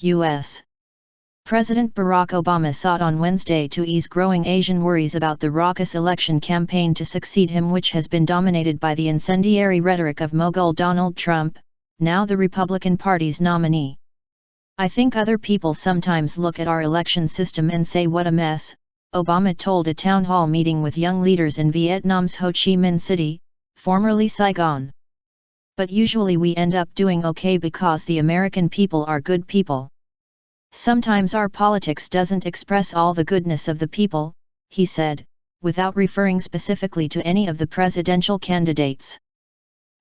U.S. President Barack Obama sought on Wednesday to ease growing Asian worries about the raucous election campaign to succeed him, which has been dominated by the incendiary rhetoric of mogul Donald Trump, now the Republican Party's nominee. "I think other people sometimes look at our election system and say what a mess," Obama told a town hall meeting with young leaders in Vietnam's Ho Chi Minh City, formerly Saigon. "But usually we end up doing okay because the American people are good people. Sometimes our politics doesn't express all the goodness of the people," he said, without referring specifically to any of the presidential candidates.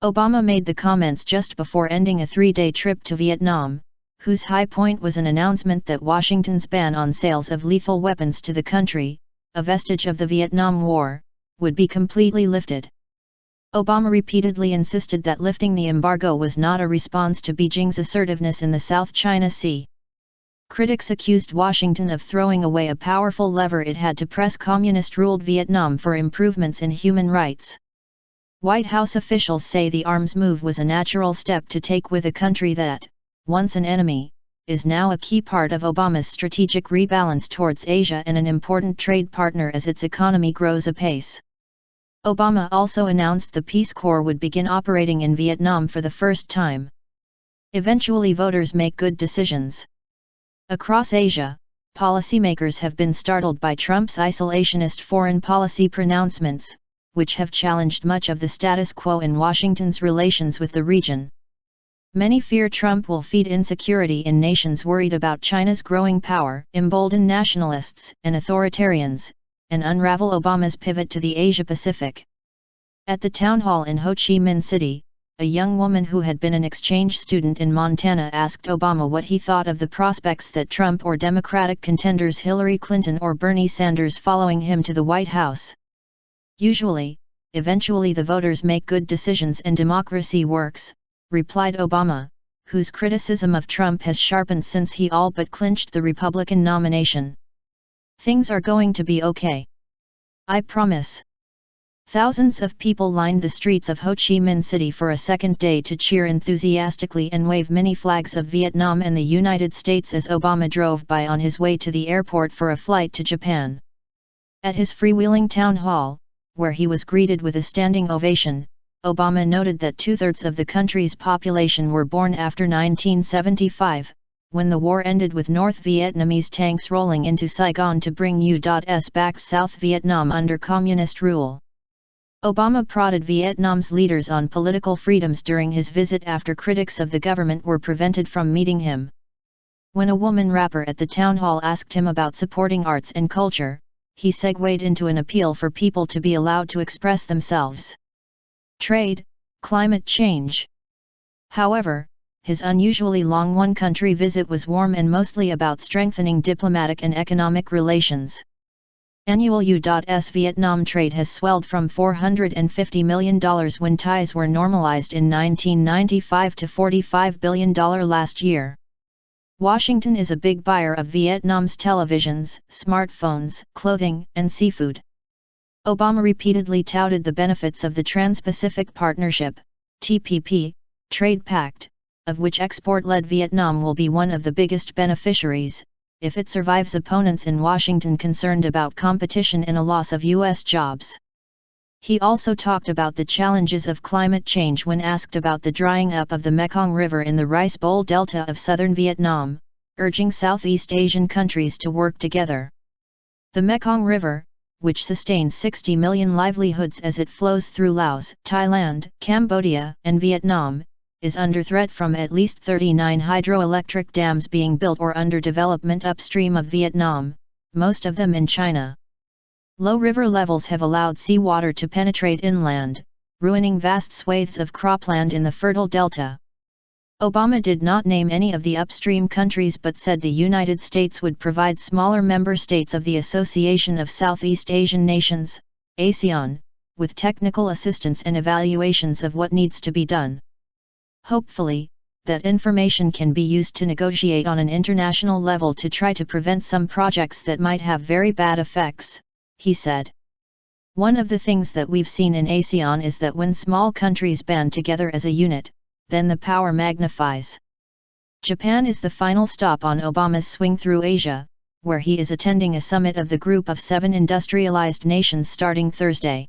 Obama made the comments just before ending a 3-day trip to Vietnam, whose high point was an announcement that Washington's ban on sales of lethal weapons to the country, a vestige of the Vietnam War, would be completely lifted. Obama repeatedly insisted that lifting the embargo was not a response to Beijing's assertiveness in the South China Sea. Critics accused Washington of throwing away a powerful lever it had to press communist-ruled Vietnam for improvements in human rights. White House officials say the arms move was a natural step to take with a country that, once an enemy, is now a key part of Obama's strategic rebalance towards Asia and an important trade partner as its economy grows apace. Obama also announced the Peace Corps would begin operating in Vietnam for the first time. Eventually, voters make good decisions. Across Asia, policymakers have been startled by Trump's isolationist foreign policy pronouncements, which have challenged much of the status quo in Washington's relations with the region. Many fear Trump will feed insecurity in nations worried about China's growing power, embolden nationalists and authoritarians, and unravel Obama's pivot to the Asia-Pacific. At the town hall in Ho Chi Minh City, a young woman who had been an exchange student in Montana asked Obama what he thought of the prospects that Trump or Democratic contenders Hillary Clinton or Bernie Sanders following him to the White House. Eventually the voters make good decisions and democracy works," replied Obama, whose criticism of Trump has sharpened since he all but clinched the Republican nomination. "Things are going to be okay. I promise." Thousands of people lined the streets of Ho Chi Minh City for a second day to cheer enthusiastically and wave many flags of Vietnam and the United States as Obama drove by on his way to the airport for a flight to Japan. At his freewheeling town hall, where he was greeted with a standing ovation, Obama noted that 2/3 of the country's population were born after 1975, when the war ended with North Vietnamese tanks rolling into Saigon to bring U.S. back South Vietnam under communist rule. Obama prodded Vietnam's leaders on political freedoms during his visit after critics of the government were prevented from meeting him. When a woman rapper at the town hall asked him about supporting arts and culture, he segued into an appeal for people to be allowed to express themselves. Trade, climate change. However, his unusually long one-country visit was warm and mostly about strengthening diplomatic and economic relations. Annual U.S. Vietnam trade has swelled from $450 million when ties were normalized in 1995 to $45 billion last year. Washington is a big buyer of Vietnam's televisions, smartphones, clothing, and seafood. Obama repeatedly touted the benefits of the Trans-Pacific Partnership, TPP, trade pact, of which export-led Vietnam will be one of the biggest beneficiaries, if it survives opponents in Washington concerned about competition and a loss of U.S. jobs. He also talked about the challenges of climate change when asked about the drying up of the Mekong River in the Rice Bowl Delta of southern Vietnam, urging Southeast Asian countries to work together. The Mekong River, which sustains 60 million livelihoods as it flows through Laos, Thailand, Cambodia, and Vietnam, is under threat from at least 39 hydroelectric dams being built or under development upstream of Vietnam, most of them in China. Low river levels have allowed seawater to penetrate inland, ruining vast swathes of cropland in the fertile delta. Obama did not name any of the upstream countries but said the United States would provide smaller member states of the Association of Southeast Asian Nations, ASEAN, with technical assistance and evaluations of what needs to be done. Hopefully, that information can be used to negotiate on an international level to try to prevent some projects that might have very bad effects, he said. One of the things that we've seen in ASEAN is that when small countries band together as a unit, then the power magnifies. Japan is the final stop on Obama's swing through Asia, where he is attending a summit of the Group of 7 industrialized nations starting Thursday.